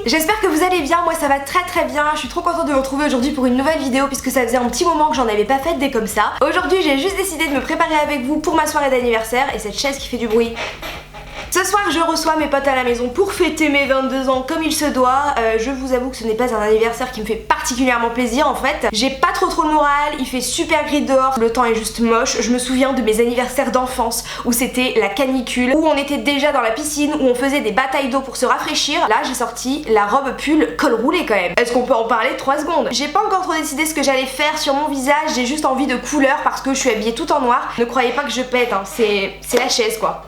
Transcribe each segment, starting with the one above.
j'espère que vous allez bien, moi ça va très bien, je suis trop contente de vous retrouver aujourd'hui pour une nouvelle vidéo puisque ça faisait un petit moment que j'en avais pas fait des comme ça. Aujourd'hui j'ai juste décidé de me préparer avec vous pour ma soirée d'anniversaire et cette chaise qui fait du bruit. Ce soir je reçois mes potes à la maison pour fêter mes 22 ans comme il se doit. Je vous avoue que ce n'est pas un anniversaire qui me fait particulièrement plaisir en fait. J'ai pas trop le moral, il fait super gris dehors, le temps est juste moche. Je me souviens de mes anniversaires d'enfance où c'était la canicule, où on était déjà dans la piscine, où on faisait des batailles d'eau pour se rafraîchir. Là j'ai sorti la robe pull col roulé quand même. Est-ce qu'on peut en parler 3 secondes? J'ai pas encore trop décidé ce que j'allais faire sur mon visage, j'ai juste envie de couleur parce que je suis habillée tout en noir. Ne croyez pas que je pète, hein. C'est la chaise quoi.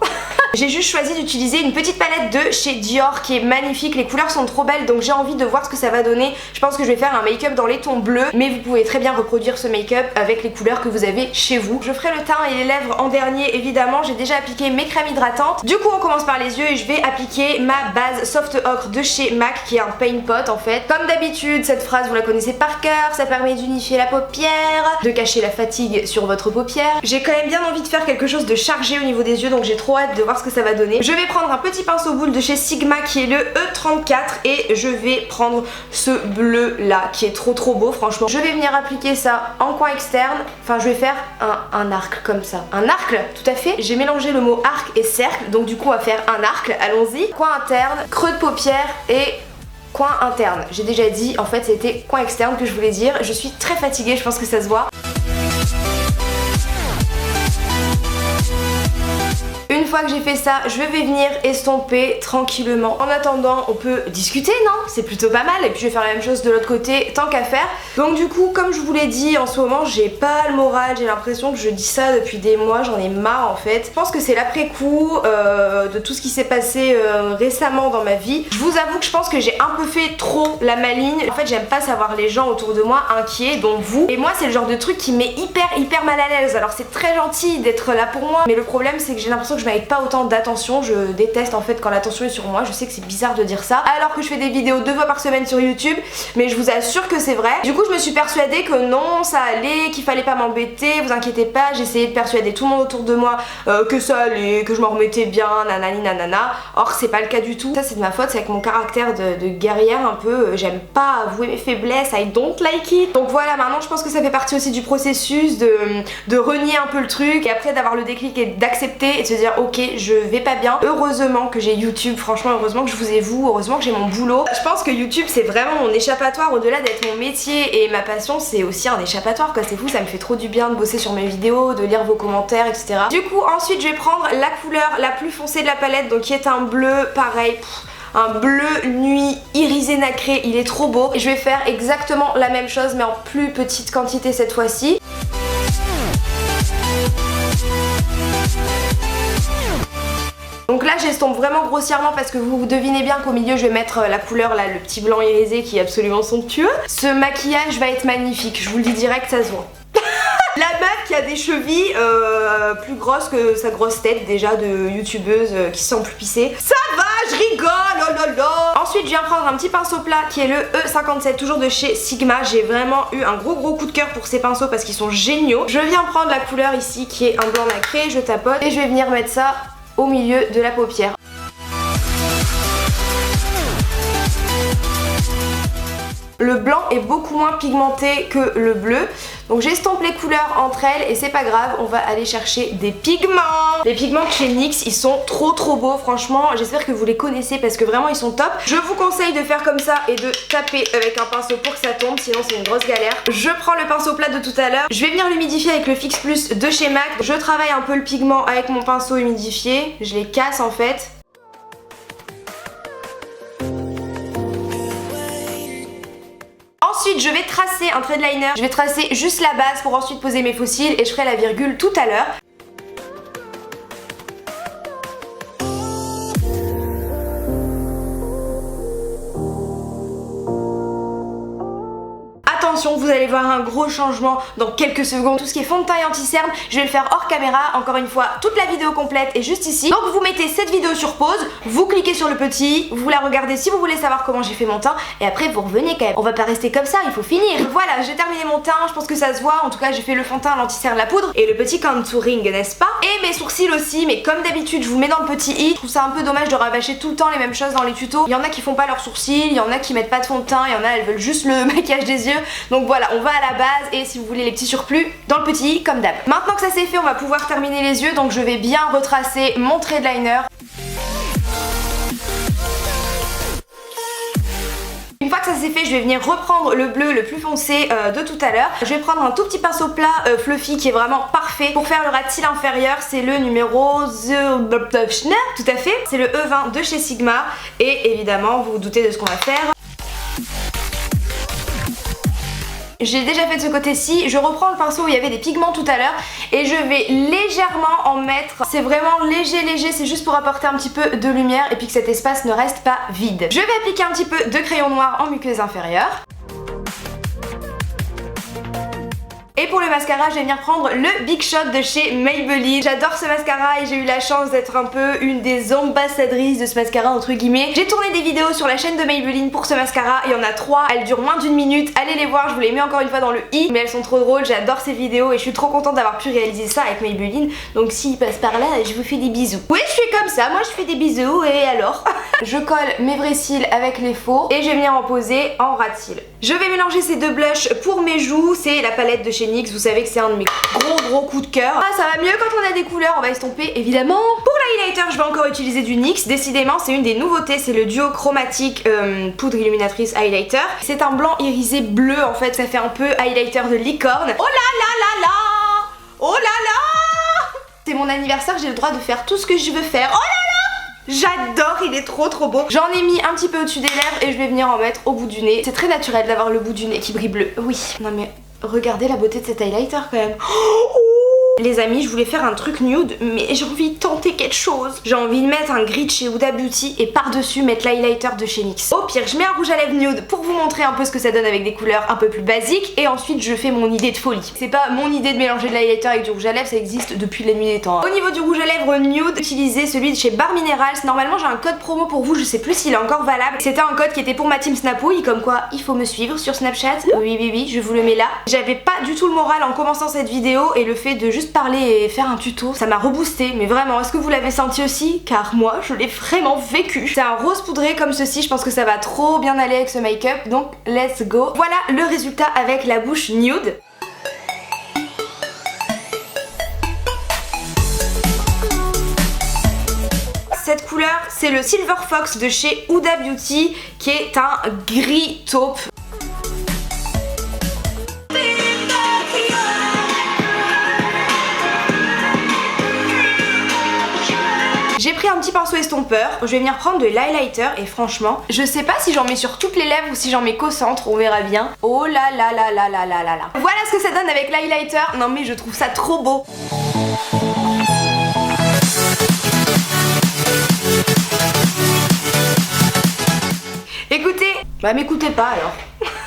J'ai juste choisi d'utiliser une petite palette de chez Dior qui est magnifique, les couleurs sont trop belles donc j'ai envie de voir ce que ça va donner. Je pense que je vais faire un make-up dans les tons bleus mais vous pouvez très bien reproduire ce make-up avec les couleurs que vous avez chez vous. Je ferai le teint et les lèvres en dernier évidemment, j'ai déjà appliqué mes crèmes hydratantes. Du coup on commence par les yeux et je vais appliquer ma base Soft Ocre de chez MAC qui est un paint pot en fait. Comme d'habitude cette phrase vous la connaissez par cœur, ça permet d'unifier la paupière, de cacher la fatigue sur votre paupière. J'ai quand même bien envie de faire quelque chose de chargé au niveau des yeux donc j'ai trop hâte de voir ce que ça va donner. Je vais prendre un petit pinceau boule de chez Sigma qui est le E34 et je vais prendre ce bleu là qui est trop beau franchement. Je vais venir appliquer ça en coin externe, enfin je vais faire un arc comme ça. Un arc, tout à fait. J'ai mélangé le mot arc et cercle donc du coup on va faire un arc, allons-y. Coin interne, creux de paupière et coin interne. J'ai déjà dit en fait c'était coin externe que je voulais dire. Je suis très fatiguée, je pense que ça se voit. Une fois que j'ai fait ça, je vais venir estomper tranquillement. En attendant, on peut discuter, non? C'est plutôt pas mal. Et puis je vais faire la même chose de l'autre côté, tant qu'à faire. Donc du coup, comme je vous l'ai dit, en ce moment, j'ai pas le moral. J'ai l'impression que je dis ça depuis des mois. J'en ai marre en fait. Je pense que c'est l'après-coup de tout ce qui s'est passé récemment dans ma vie. Je vous avoue que je pense que j'ai un peu fait trop la maligne. En fait, j'aime pas savoir les gens autour de moi inquiets, dont vous. Et moi, c'est le genre de truc qui me met hyper mal à l'aise. Alors c'est très gentil d'être là pour moi. Mais le problème, c'est que j'ai l'impression que je mérite pas autant d'attention. Je déteste en fait quand l'attention est sur moi. Je sais que c'est bizarre de dire ça alors que je fais des vidéos 2 fois par semaine sur YouTube, mais je vous assure que c'est vrai. Du coup je me suis persuadée que non, ça allait, qu'il fallait pas m'embêter, vous inquiétez pas. J'ai essayé de persuader tout le monde autour de moi que ça allait, que je m'en remettais bien, nanani nanana. Or c'est pas le cas du tout. Ça c'est de ma faute, c'est avec mon caractère de guerrière un peu. J'aime pas avouer mes faiblesses, I don't like it. Donc voilà, maintenant je pense que ça fait partie aussi du processus de renier un peu le truc et après d'avoir le déclic et d'accepter et de se dire ok, je vais pas bien. Heureusement que j'ai YouTube, franchement heureusement que je vous ai vous, heureusement que j'ai mon boulot. Je pense que YouTube c'est vraiment mon échappatoire, au-delà d'être mon métier et ma passion, c'est aussi un échappatoire quoi, c'est fou, ça me fait trop du bien de bosser sur mes vidéos, de lire vos commentaires etc. Du coup ensuite je vais prendre la couleur la plus foncée de la palette, donc qui est un bleu pareil, un bleu nuit irisé nacré, il est trop beau. Et je vais faire exactement la même chose mais en plus petite quantité cette fois-ci. Donc là j'estompe vraiment grossièrement parce que vous devinez bien qu'au milieu je vais mettre la couleur là, le petit blanc irisé qui est absolument somptueux. Ce maquillage va être magnifique, je vous le dis direct, ça se voit. La meuf qui a des chevilles plus grosses que sa grosse tête déjà de youtubeuse qui se sent plus pissée. Ça va, je rigole, oh là là. Ensuite je viens prendre un petit pinceau plat qui est le E57 toujours de chez Sigma. J'ai vraiment eu un gros coup de cœur pour ces pinceaux parce qu'ils sont géniaux. Je viens prendre la couleur ici qui est un blanc nacré, je tapote et je vais venir mettre ça au milieu de la paupière. Le blanc est beaucoup moins pigmenté que le bleu. Donc j'estompe les couleurs entre elles et c'est pas grave, on va aller chercher des pigments. Les pigments de chez NYX, ils sont trop beaux franchement. J'espère que vous les connaissez parce que vraiment ils sont top. Je vous conseille de faire comme ça et de taper avec un pinceau pour que ça tombe, sinon c'est une grosse galère. Je prends le pinceau plat de tout à l'heure. Je vais venir l'humidifier avec le Fix Plus de chez MAC. Je travaille un peu le pigment avec mon pinceau humidifié. Je les casse en fait. Ensuite je vais tracer un trait de liner, je vais tracer juste la base pour ensuite poser mes faux cils et je ferai la virgule tout à l'heure. Attention, vous allez voir un gros changement dans quelques secondes. Tout ce qui est fond de teint et anti-cerne, je vais le faire hors caméra. Encore une fois, toute la vidéo complète est juste ici. Donc vous mettez cette vidéo sur pause, vous cliquez sur le petit, vous la regardez si vous voulez savoir comment j'ai fait mon teint et après vous revenez quand même. On va pas rester comme ça, il faut finir. Voilà, j'ai terminé mon teint, je pense que ça se voit. En tout cas, j'ai fait le fond de teint, l'anti-cerne, la poudre et le petit contouring, n'est-ce pas? Et mes sourcils aussi, mais comme d'habitude, je vous mets dans le petit i. Je trouve ça un peu dommage de rabâcher tout le temps les mêmes choses dans les tutos. Il y en a qui font pas leurs sourcils, il y en a qui mettent pas de fond de teint, il y en a elles veulent juste le maquillage des yeux. Donc voilà, on va à la base et si vous voulez les petits surplus, dans le petit i comme d'hab. Maintenant que ça c'est fait, on va pouvoir terminer les yeux, donc je vais bien retracer mon trait de liner. Une fois que ça c'est fait, je vais venir reprendre le bleu le plus foncé de tout à l'heure. Je vais prendre un tout petit pinceau plat fluffy qui est vraiment parfait pour faire le ras de cils inférieur. C'est le numéro tout à fait. C'est le E20 de chez Sigma. Et évidemment, vous vous doutez de ce qu'on va faire. J'ai déjà fait de ce côté-ci, je reprends le pinceau où il y avait des pigments tout à l'heure et je vais légèrement en mettre. C'est vraiment léger, c'est juste pour apporter un petit peu de lumière et puis que cet espace ne reste pas vide. Je vais appliquer un petit peu de crayon noir en muqueuse inférieure. Et pour le mascara, je vais venir prendre le Big Shot de chez Maybelline. J'adore ce mascara et j'ai eu la chance d'être un peu une des ambassadrices de ce mascara entre guillemets. J'ai tourné des vidéos sur la chaîne de Maybelline pour ce mascara, il y en a 3, elles durent moins d'1 minute. Allez les voir, je vous les mets encore une fois dans le i, mais elles sont trop drôles, j'adore ces vidéos et je suis trop contente d'avoir pu réaliser ça avec Maybelline. Donc s'ils passent par là, je vous fais des bisous. Oui, je suis comme ça, moi je fais des bisous et alors je colle mes vrais cils avec les faux et je vais venir en poser en ras de cils. Je vais mélanger ces deux blushs pour mes joues, c'est la palette de chez NYX, vous savez que c'est un de mes gros coups de cœur. Ah, ça va mieux quand on a des couleurs, on va estomper évidemment. Pour l'highlighter, je vais encore utiliser du NYX, décidément c'est une des nouveautés, c'est le duo chromatique poudre illuminatrice highlighter. C'est un blanc irisé bleu en fait, ça fait un peu highlighter de licorne. Oh là là là là, oh là là, c'est mon anniversaire, j'ai le droit de faire tout ce que je veux faire. Oh là là, j'adore, il est trop beau. J'en ai mis un petit peu au-dessus des lèvres et je vais venir en mettre au bout du nez. C'est très naturel d'avoir le bout du nez qui brille bleu. Oui, non mais regardez la beauté de cet highlighter quand même. Oh, les amis, je voulais faire un truc nude, mais j'ai envie de tenter quelque chose. J'ai envie de mettre un gris de chez Huda Beauty et par-dessus mettre l'highlighter de chez NYX. Au pire, je mets un rouge à lèvres nude pour vous montrer un peu ce que ça donne avec des couleurs un peu plus basiques. Et ensuite, je fais mon idée de folie. C'est pas mon idée de mélanger de l'highlighter avec du rouge à lèvres, ça existe depuis la nuit des temps. Au niveau du rouge à lèvres nude, utilisez celui de chez Bar Minerals. Normalement, j'ai un code promo pour vous, je sais plus s'il est encore valable. C'était un code qui était pour ma team Snapouille, comme quoi il faut me suivre sur Snapchat. Oui, je vous le mets là. J'avais pas du tout le moral en commençant cette vidéo et le fait de juste parler et faire un tuto, ça m'a reboosté, mais vraiment, est-ce que vous l'avez senti aussi? Car moi, je l'ai vraiment vécu. C'est un rose poudré comme ceci, je pense que ça va trop bien aller avec ce make-up, donc let's go. Voilà le résultat avec la bouche nude. Cette couleur, c'est le Silver Fox de chez Huda Beauty, qui est un gris taupe. J'ai pris un petit pinceau estompeur, je vais venir prendre de l'highlighter et franchement, je sais pas si j'en mets sur toutes les lèvres ou si j'en mets qu'au centre, on verra bien. Oh là là là là là là là là. Voilà ce que ça donne avec l'highlighter, non mais je trouve ça trop beau. Écoutez, bah m'écoutez pas alors.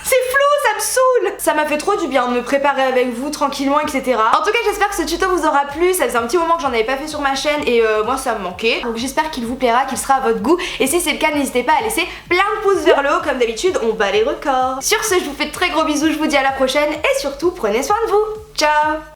C'est flou, ça me saoule. Ça m'a fait trop du bien de me préparer avec vous tranquillement, etc. En tout cas, j'espère que ce tuto vous aura plu. Ça faisait un petit moment que j'en avais pas fait sur ma chaîne et moi ça me manquait. Donc j'espère qu'il vous plaira, qu'il sera à votre goût. Et si c'est le cas, n'hésitez pas à laisser plein de pouces vers le haut. Comme d'habitude, on bat les records. Sur ce, je vous fais de très gros bisous. Je vous dis à la prochaine et surtout, prenez soin de vous. Ciao.